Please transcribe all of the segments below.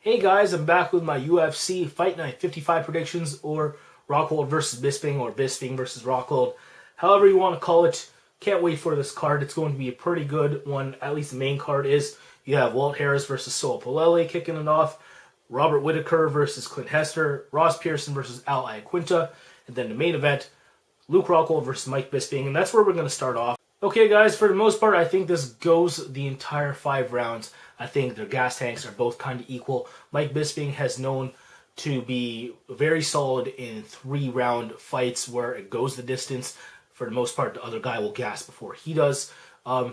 Hey guys, I'm back with my UFC Fight Night 55 predictions, or Rockhold versus Bisping, or Bisping versus Rockhold. However you want to call it. Can't wait for this card. It's going to be a pretty good one. At least the main card is. You have Walt Harris versus Palelei kicking it off. Robert Whittaker versus Clint Hester. Ross Pearson versus Iaquinta. And then the main event, Luke Rockhold versus Mike Bisping. And that's where we're going to start off. Okay guys, for the most part, I think this goes the entire 5 rounds. I think their gas tanks are both kind of equal. Mike Bisping has known to be very solid in 3-round fights where it goes the distance. For the most part, the other guy will gas before he does.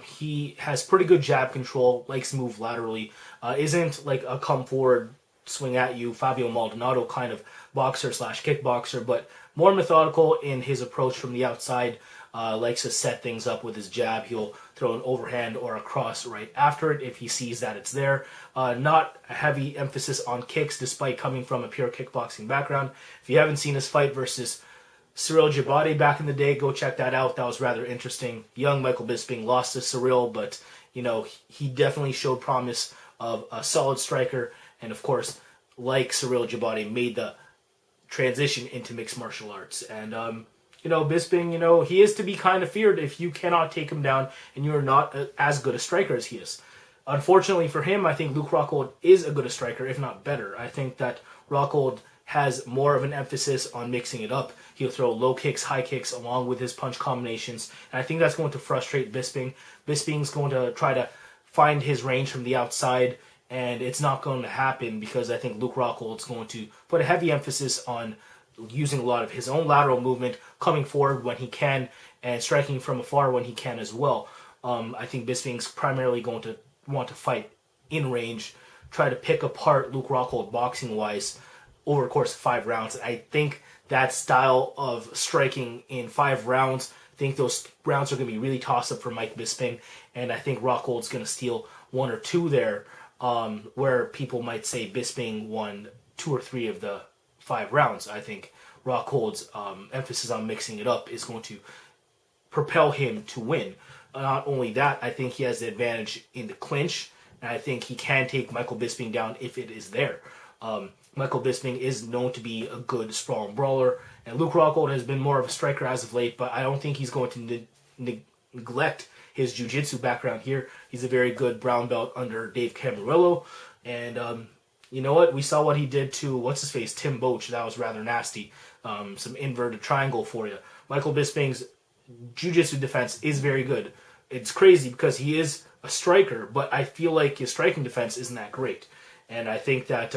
He has pretty good jab control, likes to move laterally, isn't like a come forward, swing at you, Fabio Maldonado kind of boxer slash kickboxer, but more methodical in his approach from the outside. Likes to set things up with his jab. He'll throw an overhand or a cross right after it if he sees that it's there. Not a heavy emphasis on kicks despite coming from a pure kickboxing background. If you haven't seen his fight versus Cyril Djibouti back in the day, go check that out. That was rather interesting. Young Michael Bisping lost to Cyril, but you know, he definitely showed promise of a solid striker, and of course, like Cyril Djibouti, made the transition into mixed martial arts. And you know, Bisping, you know, he is to be kind of feared if you cannot take him down and you are not as good a striker as he is. Unfortunately for him, I think Luke Rockhold is a good a striker, if not better. I think that Rockhold has more of an emphasis on mixing it up. He'll throw low kicks, high kicks, along with his punch combinations. And I think that's going to frustrate Bisping. Bisping's going to try to find his range from the outside, and it's not going to happen because I think Luke Rockhold's going to put a heavy emphasis on using a lot of his own lateral movement, coming forward when he can, and striking from afar when he can as well. I think Bisping's primarily going to want to fight in range, try to pick apart Luke Rockhold boxing-wise over the course of 5 rounds. I think that style of striking in 5 rounds, I think those rounds are going to be really tossed up for Mike Bisping, and I think Rockhold's going to steal 1 or 2 there, where people might say Bisping won 2 or 3 of the 5 rounds. I think Rockhold's emphasis on mixing it up is going to propel him to win. Not only that, I think he has the advantage in the clinch, and I think he can take Michael Bisping down if it is there. Michael Bisping is known to be a good sprawling brawler, and Luke Rockhold has been more of a striker as of late, but I don't think he's going to neglect his jiu-jitsu background here. He's a very good brown belt under Dave Camarillo, and you know what? We saw what he did to, what's-his-face, Tim Boach. That was rather nasty. Some inverted triangle for you. Michael Bisping's jiu-jitsu defense is very good. It's crazy because he is a striker, but I feel like his striking defense isn't that great. And I think that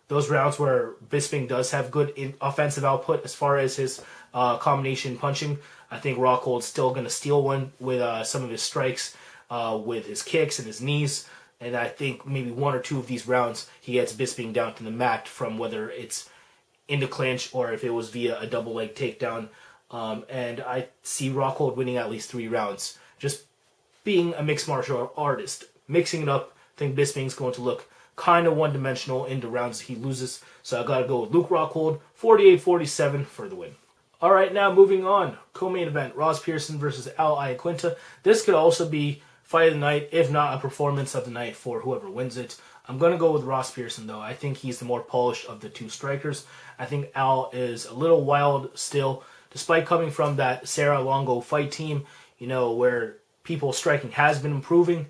those rounds where Bisping does have good offensive output as far as his combination punching, I think Rockhold's still going to steal one with some of his strikes, with his kicks and his knees. And I think maybe 1 or 2 of these rounds he gets Bisping down to the mat, from whether it's in the clinch or if it was via a double leg takedown. And I see Rockhold winning at least 3 rounds. Just being a mixed martial artist, mixing it up, I think Bisping's going to look kind of one-dimensional in the rounds he loses. So I got to go with Luke Rockhold, 48-47 for the win. All right, now moving on. Co-main event, Ross Pearson versus Iaquinta. This could also be fight of the night, if not a performance of the night for whoever wins it. I'm going to go with Ross Pearson, though. I think he's the more polished of the 2 strikers. I think Al is a little wild still, despite coming from that Sarah Longo fight team, you know, where people's striking has been improving.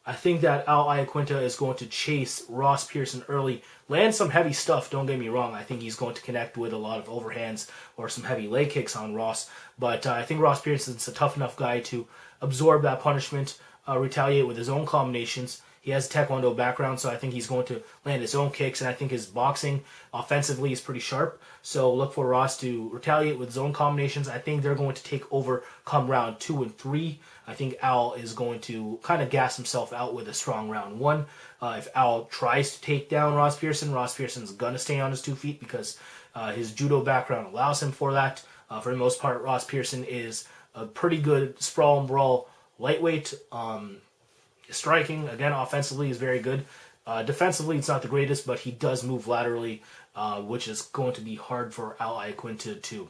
I think that Al Iaquinta is going to chase Ross Pearson early, land some heavy stuff, don't get me wrong. I think he's going to connect with a lot of overhands or some heavy leg kicks on Ross. But I think Ross Pearson's a tough enough guy to absorb that punishment, retaliate with his own combinations. He has a Taekwondo background, so I think he's going to land his own kicks, and I think his boxing offensively is pretty sharp. So look for Ross to retaliate with his own combinations. I think they're going to take over come round 2 and 3. I think Al is going to kind of gas himself out with a strong round 1. If Al tries to take down Ross Pearson's going to stay on his 2 feet because his judo background allows him for that. For the most part, Ross Pearson is a pretty good sprawl and brawl lightweight. Striking, again, offensively is very good. Defensively, it's not the greatest, but he does move laterally, which is going to be hard for Al Iaquinta to,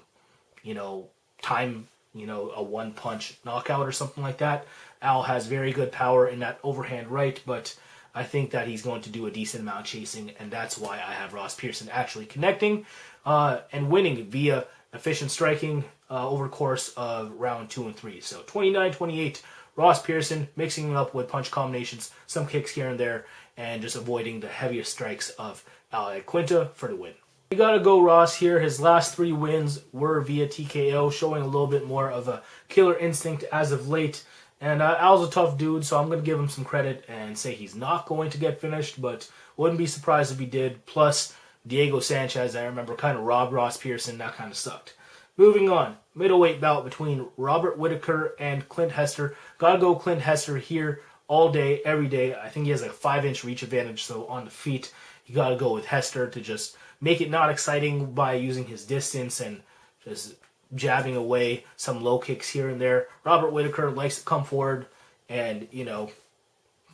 you know, time, you know, a 1-punch knockout or something like that. Al has very good power in that overhand right, but I think that he's going to do a decent amount of chasing, and that's why I have Ross Pearson actually connecting and winning via efficient striking over the course of round 2 and 3. So 29-28, Ross Pearson mixing it up with punch combinations, some kicks here and there, and just avoiding the heaviest strikes of Iaquinta for the win. We gotta go Ross here. His last 3 wins were via TKO, showing a little bit more of a killer instinct as of late. And Al's a tough dude, so I'm going to give him some credit and say he's not going to get finished, but wouldn't be surprised if he did. Plus, Diego Sanchez, I remember, kind of robbed Ross Pearson. That kind of sucked. Moving on, middleweight bout between Robert Whittaker and Clint Hester. Gotta go Clint Hester here all day, every day. I think he has like a 5-inch reach advantage, so on the feet, you gotta go with Hester to just make it not exciting by using his distance and just jabbing away some low kicks here and there. Robert Whittaker likes to come forward and,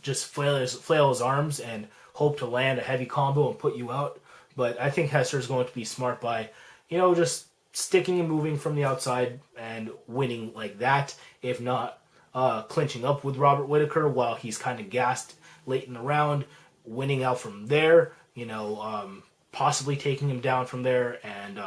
just flail his arms and hope to land a heavy combo and put you out. But I think Hester is going to be smart by, just sticking and moving from the outside and winning like that, if not clinching up with Robert Whittaker while he's kind of gassed late in the round, winning out from there, possibly taking him down from there and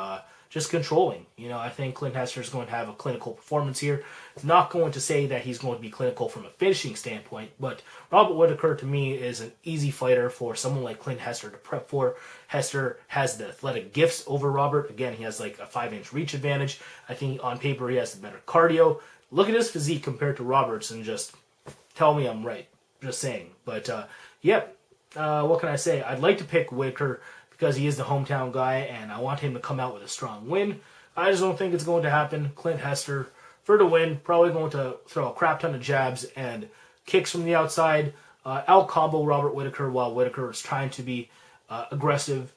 just controlling. I think Clint Hester is going to have a clinical performance here. Not going to say that he's going to be clinical from a finishing standpoint, but Robert Whittaker to me is an easy fighter for someone like Clint Hester to prep for. Hester has the athletic gifts over Robert. Again, he has like a 5-inch reach advantage. I think on paper he has the better cardio. Look at his physique compared to Robert's and just tell me I'm right. Just saying. But what can I say? I'd like to pick Whittaker because he is the hometown guy, and I want him to come out with a strong win. I just don't think it's going to happen. Clint Hester for the win, probably going to throw a crap ton of jabs and kicks from the outside, out-combo Robert Whittaker while Whittaker is trying to be aggressive,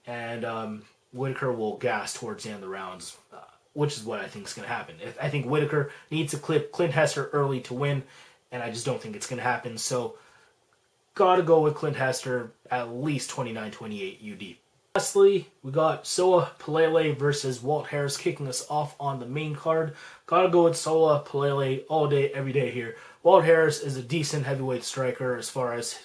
and Whittaker will gas towards the end of the rounds, which is what I think is going to happen. I think Whittaker needs to clip Clint Hester early to win, and I just don't think it's going to happen, so gotta go with Clint Hester, at least 29-28 UD. Lastly, we got Soa Palelei versus Walt Harris kicking us off on the main card. Gotta go with Soa Palelei all day, every day here. Walt Harris is a decent heavyweight striker as far as,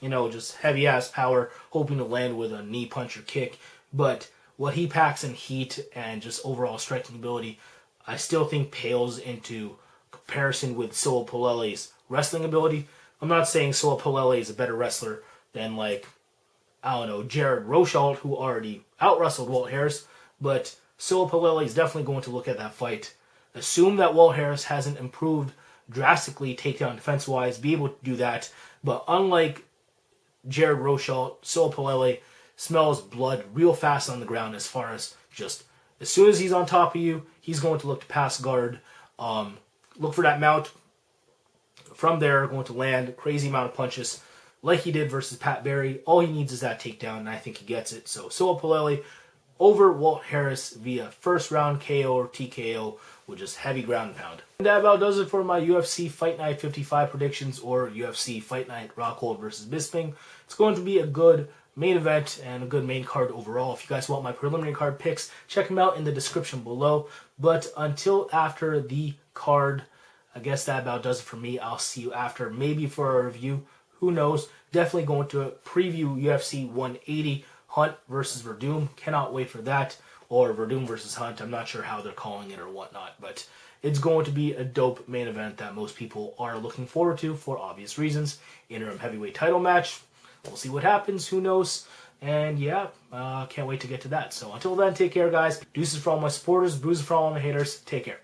just heavy-ass power, hoping to land with a knee punch or kick. But what he packs in heat and just overall striking ability, I still think pales into comparison with Soa Palelei's wrestling ability. I'm not saying Soa Palelei is a better wrestler than, Jared Rochhold, who already out-wrestled Walt Harris, but Soa Palelei is definitely going to look at that fight. Assume that Walt Harris hasn't improved drastically takedown defense-wise, be able to do that, but unlike Jared Rochhold, Soa Palelei smells blood real fast on the ground as far as just, as soon as he's on top of you, he's going to look to pass guard, look for that mount. From there, going to land a crazy amount of punches like he did versus Pat Barry. All he needs is that takedown, and I think he gets it. So, Soa Palelei over Walt Harris via first round KO or TKO with just heavy ground and pound. And that about does it for my UFC Fight Night 55 predictions or UFC Fight Night Rockhold versus Bisping. It's going to be a good main event and a good main card overall. If you guys want my preliminary card picks, check them out in the description below. But until after the card, I guess that about does it for me. I'll see you after, maybe for a review. Who knows? Definitely going to preview UFC 180, Hunt versus Verdum. Cannot wait for that. Or Verdum versus Hunt. I'm not sure how they're calling it or whatnot. But it's going to be a dope main event that most people are looking forward to for obvious reasons. Interim heavyweight title match. We'll see what happens. Who knows? And can't wait to get to that. So until then, take care, guys. Deuces for all my supporters. Bruises for all my haters. Take care.